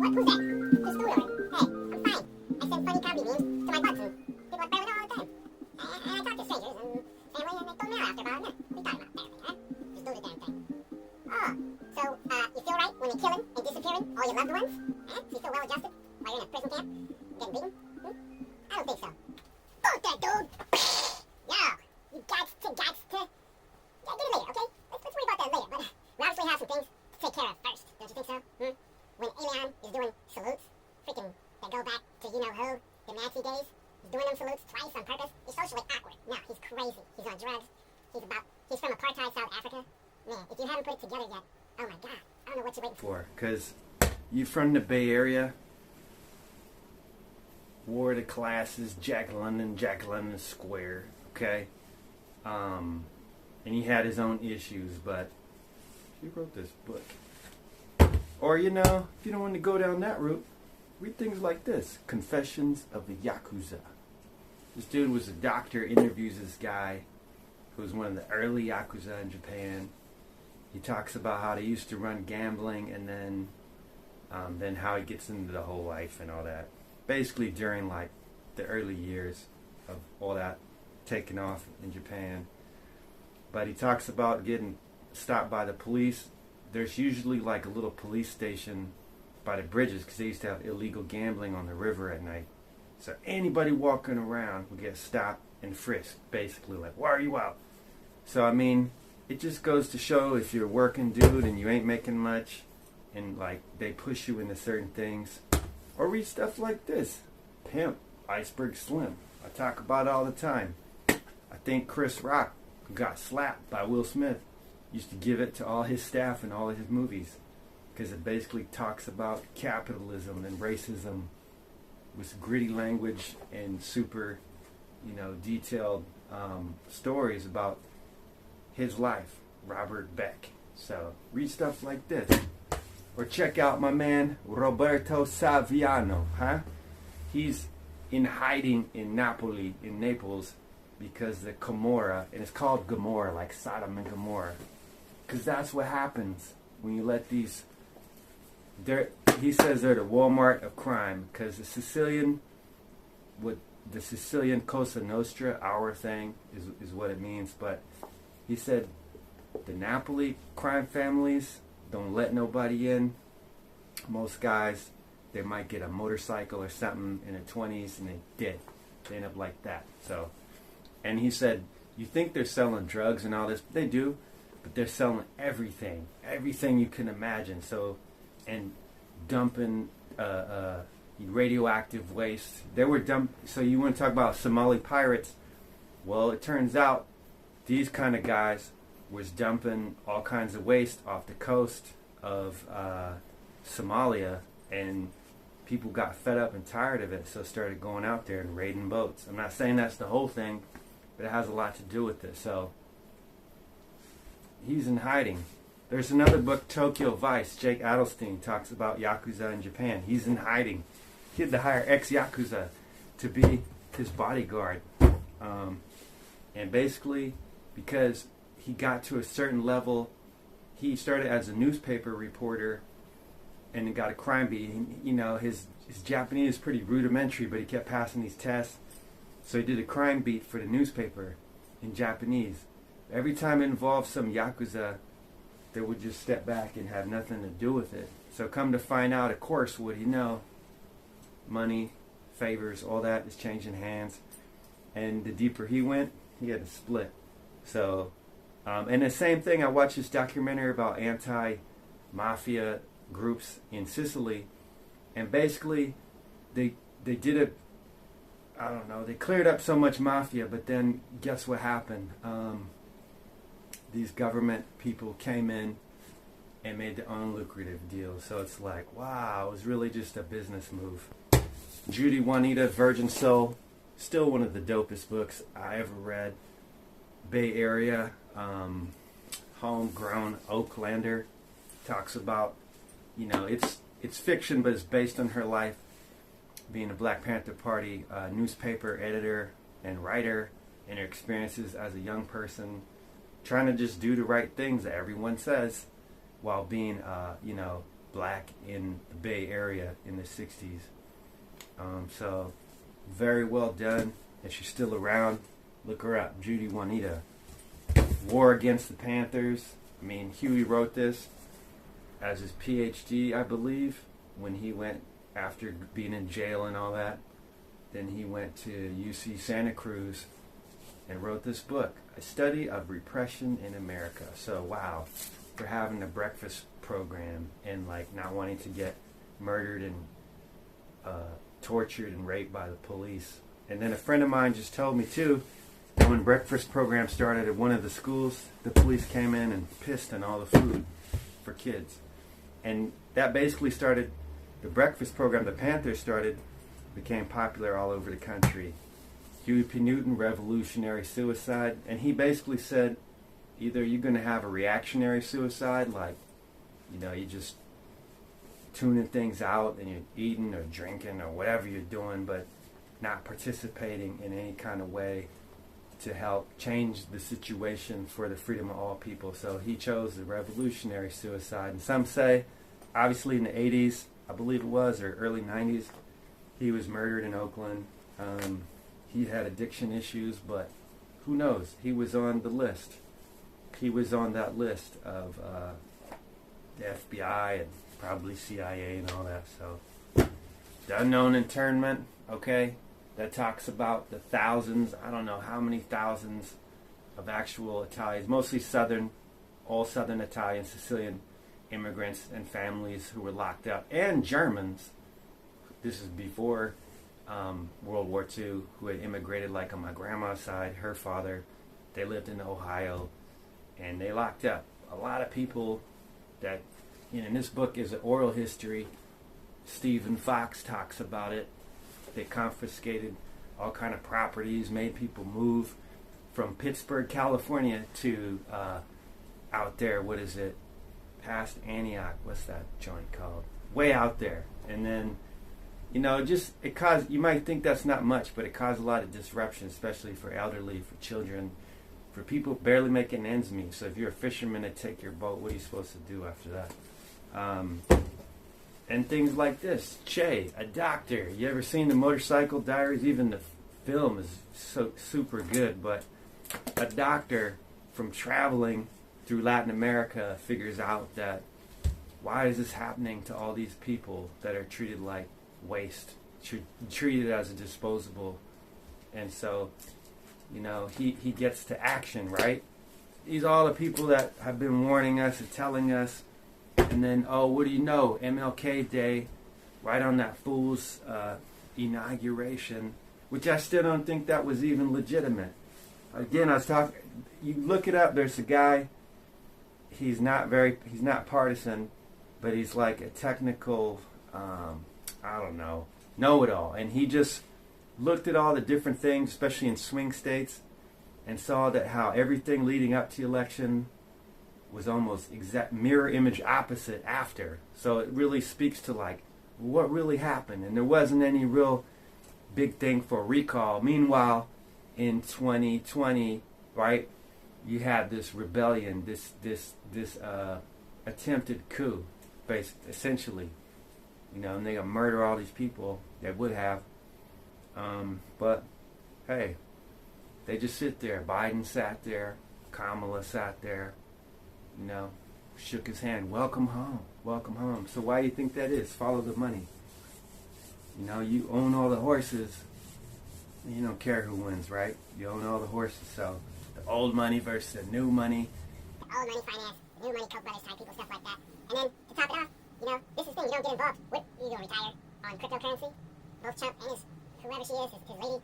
Who's that? Who's Scooter? Hey, I'm fine. I send funny comedy memes to my buds, and people are playing with it all the time. And I talk to strangers and family, and they throw me out after about a minute. What are you talking about? Apparently, huh? Just do the damn thing. Oh, so, you feel right when they're killing and disappearing all your loved ones? Huh? So you feel well adjusted while you're in a prison camp? Getting beaten? I don't think so. Fuck that, dude! Yo, you gots to. Yeah, get it later, okay? Let's worry about that later, but we obviously have some things to take care of first. Don't you think so? When Elian is doing salutes, freaking, they go back to you-know-who, the Nazi days. He's doing them salutes twice on purpose. He's socially awkward. No, he's crazy. He's on drugs. He's from apartheid South Africa. Man, if you haven't put it together yet, oh my God, I don't know what you're waiting for. Because you from the Bay Area, wore the classes, Jack London Square, okay? And he had his own issues, but he wrote this book. Or, you know, if you don't want to go down that route, read things like this, Confessions of the Yakuza. This dude was a doctor, interviews this guy who was one of the early Yakuza in Japan. He talks about how they used to run gambling, and then how he gets into the whole life and all that. Basically during like the early years of all that taking off in Japan. But he talks about getting stopped by the police. There's usually like a little police station by the bridges because they used to have illegal gambling on the river at night. So anybody walking around would get stopped and frisked, basically like, why are you out? So I mean, it just goes to show if you're a working dude and you ain't making much and like they push you into certain things. Or read stuff like this, Pimp, Iceberg Slim. I talk about it all the time. I think Chris Rock, who got slapped by Will Smith, used to give it to all his staff in all of his movies because it basically talks about capitalism and racism with gritty language and super, detailed stories about his life, Robert Beck. So read stuff like this. Or check out my man Roberto Saviano, huh? He's in hiding in Naples, because the Gomorrah, and it's called Gomorrah, like Sodom and Gomorrah, because that's what happens when you let these. He says they're the Walmart of crime, because the Sicilian Cosa Nostra, our thing, is what it means. But he said the Napoli crime families don't let nobody in. Most guys, they might get a motorcycle or something in their 20s and they end up like that. So, and he said, you think they're selling drugs and all this? They do, but they're selling everything you can imagine. So, and dumping radioactive waste. So you want to talk about Somali pirates? Well, it turns out these kind of guys was dumping all kinds of waste off the coast of Somalia, and people got fed up and tired of it, so started going out there and raiding boats. I'm not saying that's the whole thing, but it has a lot to do with it. So he's in hiding. There's another book, Tokyo Vice. Jake Adelstein talks about Yakuza in Japan. He's in hiding. He had to hire ex-Yakuza to be his bodyguard. And basically, because he got to a certain level, he started as a newspaper reporter and then got a crime beat. His Japanese is pretty rudimentary, but he kept passing these tests. So he did a crime beat for the newspaper in Japanese. Every time it involved some Yakuza, they would just step back and have nothing to do with it. So come to find out, of course, what do you know? Money, favors, all that is changing hands. And the deeper he went, he had to split. So, and the same thing, I watched this documentary about anti-mafia groups in Sicily, and basically they did it, I don't know, they cleared up so much mafia, but then guess what happened? These government people came in and made their own lucrative deal. So it's like, wow, it was really just a business move. Judy Juanita, Virgin Soul, still one of the dopest books I ever read. Bay Area, homegrown Oaklander, talks about, it's fiction, but it's based on her life, being a Black Panther Party newspaper editor and writer, and her experiences as a young person, trying to just do the right things that everyone says, while being, black in the Bay Area in the 60s. So very well done. And she's still around. Look her up, Judy Juanita. War Against the Panthers. I mean, Huey wrote this as his PhD, I believe, when he went after being in jail and all that. Then he went to UC Santa Cruz and wrote this book, A Study of Repression in America. So, wow, for having a breakfast program and like not wanting to get murdered and tortured and raped by the police. And then a friend of mine just told me too that when breakfast program started at one of the schools, the police came in and pissed on all the food for kids. And that basically started the breakfast program the Panthers started, became popular all over the country. Huey P. Newton, revolutionary suicide. And he basically said, either you're going to have a reactionary suicide, like, you know, you just tuning things out and you're eating or drinking or whatever you're doing, but not participating in any kind of way to help change the situation for the freedom of all people. So he chose the revolutionary suicide. And some say, obviously in the 80s, I believe it was, or early 90s, he was murdered in Oakland. He had addiction issues, but who knows? He was on the list. He was on that list of the FBI and probably CIA and all that. So the unknown internment, okay, that talks about the thousands, I don't know how many thousands of actual Italians, mostly Southern, all Southern Italian, Sicilian immigrants and families who were locked up, and Germans. This is before World War II, who had immigrated, like on my grandma's side, her father. They lived in Ohio, and they locked up a lot of people that, you know, in this book is an oral history. Stephen Fox talks about it. They confiscated all kind of properties, made people move from Pittsburgh, California to out there, what is it, past Antioch, what's that joint called? Way out there. And then, you know, just, it caused, you might think that's not much, but it caused a lot of disruption, especially for elderly, for children, for people barely making ends meet. So if you're a fisherman to take your boat, what are you supposed to do after that? And things like this. Che, a doctor. You ever seen the Motorcycle Diaries? Even the film is so super good, but a doctor from traveling through Latin America figures out that why is this happening to all these people that are treated like waste, treated as a disposable. And so, you know, he gets to action, right? These are all the people that have been warning us and telling us. And then, oh, what do you know? MLK Day, right on that fool's inauguration, which I still don't think that was even legitimate. Again, I was talking, you look it up, there's a guy, he's not partisan, but he's like a technical, I don't know-it-all. And he just looked at all the different things, especially in swing states, and saw that how everything leading up to the election was almost exact mirror image opposite after. So it really speaks to like what really happened, and there wasn't any real big thing for recall. Meanwhile, in 2020, right, you had this rebellion, this attempted coup, essentially, you know, and they gonna murder all these people that would have. But hey, they just sit there. Biden sat there, Kamala sat there. You know, shook his hand. Welcome home. Welcome home. So why do you think that is? Follow the money. You know, you own all the horses. You don't care who wins, right? You own all the horses. So the old money versus the new money. The old money finance, the new money Koch brothers type people, stuff like that. And then to top it off, you know, this is the thing. You don't get involved. What, you gonna retire on cryptocurrency? Both Trump and whoever she is, his lady,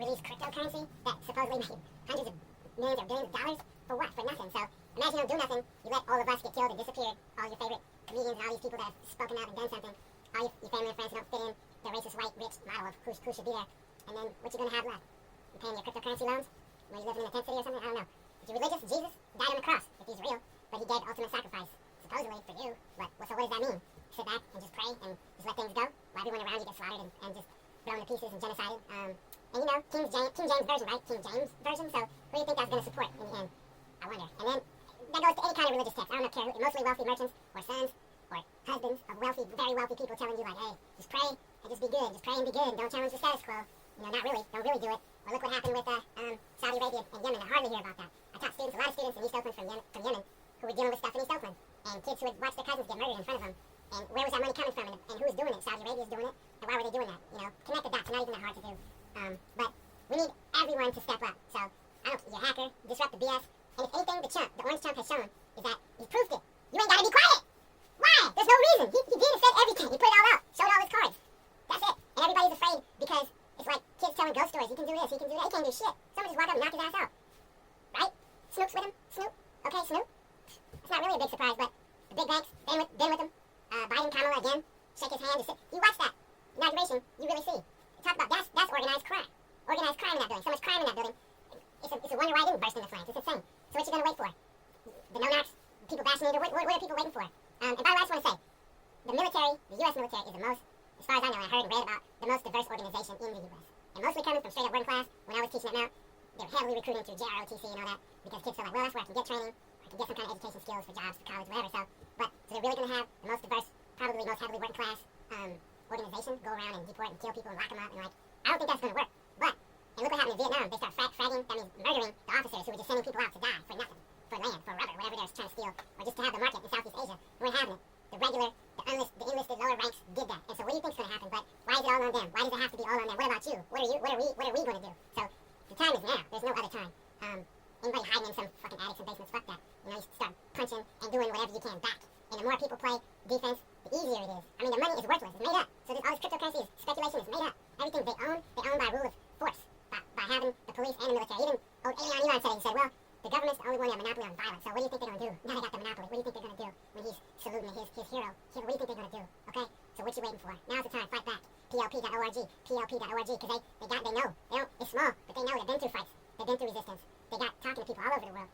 released cryptocurrency that supposedly made hundreds of millions or billions of dollars. For what? For nothing. So imagine you don't do nothing. You let all of us get killed and disappeared. All your favorite comedians and all these people that have spoken out and done something. All your family and friends who don't fit in the racist, white, rich model of who should be there. And then what you going to have left? You paying your cryptocurrency loans? When you living in a tent city or something? I don't know. If you're religious, Jesus died on the cross. If he's real. But he gave ultimate sacrifice. Supposedly for you. But so what does that mean? Sit back and just pray and just let things go? While everyone around you gets slaughtered and just blown to pieces and genocided? And you know, King James Version, right? King James Version. So who do you think that's going to support in the end? I wonder. And then that goes to any kind of religious text. I don't care who, mostly wealthy merchants or sons or husbands of wealthy, very wealthy people telling you like, hey, just pray and just be good, just pray and be good, and don't challenge the status quo. You know, not really, don't really do it. Or look what happened with Saudi Arabia and Yemen. I hardly hear about that. I taught students, a lot of students in East Oakland from Yemen who were dealing with stuff in East Oakland, and kids who had watched their cousins get murdered in front of them. And where was that money coming from, and who was doing it? Saudi Arabia is doing it, and why were they doing that? You know, connect the dots. Not even that hard to do. But we need everyone to step up. So I don't, you're a hacker, disrupt the BS, and if anything, the orange chump has shown is that he's proved it. You ain't gotta be quiet. Why? There's no reason. He did and said everything. He put it all out, showed all his cards. That's it. And everybody's afraid because it's like kids telling ghost stories. He can do this, he can do that. He can't do shit. Someone just walk up and knock his ass out. Right? Snoop's with him. Snoop. Okay, Snoop. It's not really a big surprise, but the big banks, been with him. Biden, Kamala again. Shake his hand. You watch that inauguration, you really see. Talk about that's organized crime. Organized crime in that building. So much crime in that building. It's a wonder why it didn't burst into flames. It's insane. So what you gonna wait for? The no-knocks? People bashing it? What are people waiting for? And by the way, I just want to say, the military, the U.S. military is the most, as far as I know, and I heard and read about, the most diverse organization in the U.S. And mostly coming from straight up working class. When I was teaching at Mount, they were heavily recruiting through JROTC and all that, because kids feel like, well, that's where I can get training, I can get some kind of education skills for jobs, for college, whatever. So they're really going to have the most diverse, probably most heavily working class organization go around and deport and kill people and lock them up. And like, I don't think that's going to work. But, and look what happened in Vietnam. They start fragging, that means murdering the officers who were just sending people out to die for nothing. For land, for rubber, whatever they're trying to steal, or just to have the market in Southeast Asia. We weren't having it. The enlisted lower ranks did that. And so what do you think's going to happen? But why is it all on them? Why does it have to be all on them? What about you? What are we going to do? So the time is now. There's no other time. Anybody hiding in some fucking attics and basements, fuck that. You know, you start punching and doing whatever you can back. And the more people play defense, the easier it is. I mean, the money is worthless. It's made up. So all this cryptocurrency is speculation. Is made up. Everything they own by rule of force. By having the police and the military. Even old Elon said it. He said, well, the government's the only one that have a monopoly on violence. So what do you think they're going to do? Now they got the monopoly. What do you think they're going to do when he's saluting his hero? What do you think they're going to do? Okay? So what you waiting for? Now's the time. Fight back. PLP.org. PLP.org. Because they know. It's small, but they know they've been through fights. They've been through resistance. They got talking to people all over the world.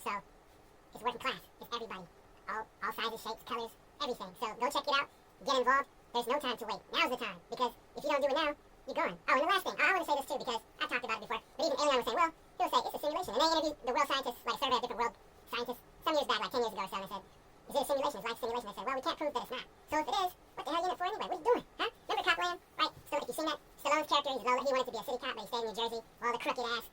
So it's working class. It's everybody. All sizes, shapes, colors, everything. So go check it out. Get involved. There's no time to wait. Now's the time. Because if you don't do it now, you're gone. Oh, and the last thing. I want to say this too because I talked about it before. But even Elon was saying, well, he'll say it's a simulation. And they interviewed the world scientists, like a survey of different world scientists, some years back, like 10 years ago or so, and they said, is it a simulation? It's like a simulation. They said, well, we can't prove that it's not. So if it is, what the hell are you in it for anyway? What are you doing? Huh? Remember Copland? Right? So if you've seen that, Stallone's character, he wanted to be a city cop, but he stayed in New Jersey. All the crooked ass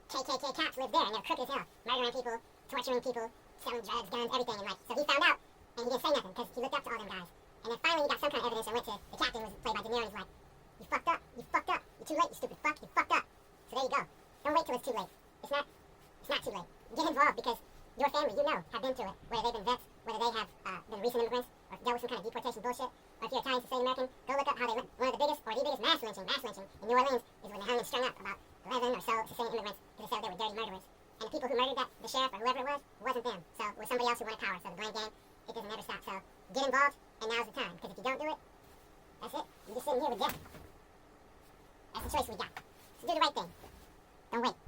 KKK cops lived there, and they're crooked as hell. Murdering people, torturing people, selling drugs, guns, everything. And like, so he found out, and he didn't say nothing, because he looked up to all them guys. And then finally he got some kind of evidence and went to the captain, who was played by De Niro, and he's like, you fucked up. You fucked up. You're too late, you stupid fuck. You fucked up. So there you go. Don't wait till it's too late. It's not too late. Get involved because your family, you know, have been through it. Whether they've been vets, whether they have been recent immigrants, or dealt with some kind of deportation bullshit, or if you're Italian Sicilian American, go look up how they went. One of the biggest, or the biggest mass lynching in New Orleans is when they hung and strung up about 11 or so Sicilian immigrants because they said they were dirty murderers. And the people who murdered the sheriff or whoever it wasn't them. So it was somebody else who wanted power. So the blame game, it doesn't ever stop. So get involved, and now's the time. Because if you don't do it, that's it. You're just sitting here with death. That's the choice we got. So do the right thing. Don't wait.